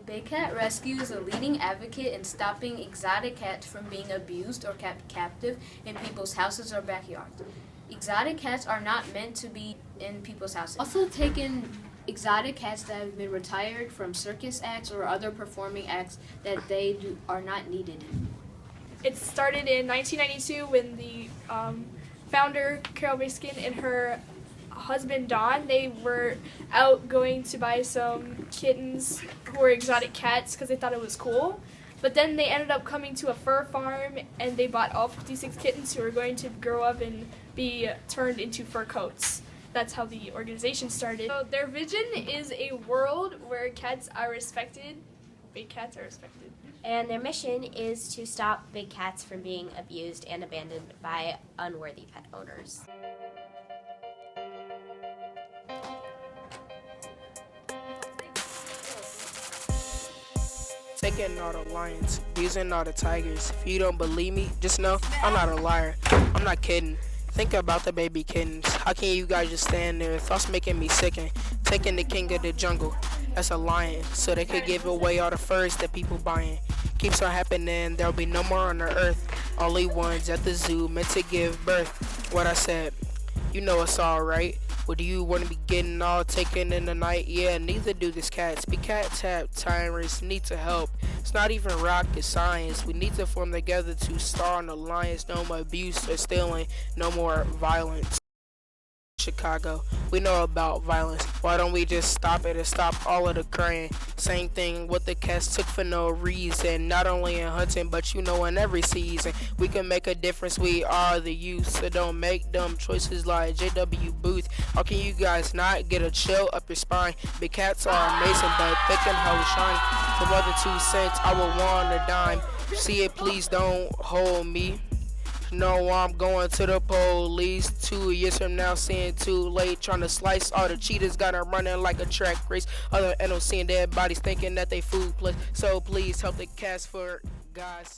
Big Cat Rescue is a leading advocate in stopping exotic cats from being abused or kept captive in people's houses or backyards. Exotic cats are not meant to be in people's houses. Also taken exotic cats that have been retired from circus acts or other performing acts that are not needed. It started in 1992 when the founder, Carol Baskin, and her husband, Don, they were out going to buy some kittens who were exotic cats because they thought it was cool. But then they ended up coming to a fur farm and they bought all 56 kittens who were going to grow up and be turned into fur coats. That's how the organization started. So their vision is a world where cats are respected, big cats are respected. And their mission is to stop big cats from being abused and abandoned by unworthy pet owners. Taking all the lions, abusing all the tigers. If you don't believe me, just know I'm not a liar. I'm not kidding. Think about the baby kittens. How can you guys just stand there? Thoughts making me sicken. Taking the king of the jungle, that's a lion, so they could give away all the furs that people buying. Keeps on happening, there'll be no more on the earth. Only ones at the zoo meant to give birth. What I said, you know it's alright. Well, do you want to be getting all taken in the night? Yeah, neither do these cats. Big cats have timers, need to help. It's not even rocket science. We need to form together to star in alliance. No more abuse or stealing, no more violence. Chicago, we know about violence. Why don't we just stop it and stop all of the crying? Same thing with the cats took for no reason. Not only in hunting, but you know in every season. We can make a difference, we are the youth. So don't make dumb choices like J.W. Booth. How can you guys not get a chill up your spine? Big cats are amazing, but they can hold shine. For more than 2 cents, I will want a dime. See it, please don't hold me. No, I'm going to the police 2 years from now, seeing too late, trying to slice all the cheaters, got them running like a track race. Other and seeing dead bodies thinking that they food place. So please help the cats for God's sake.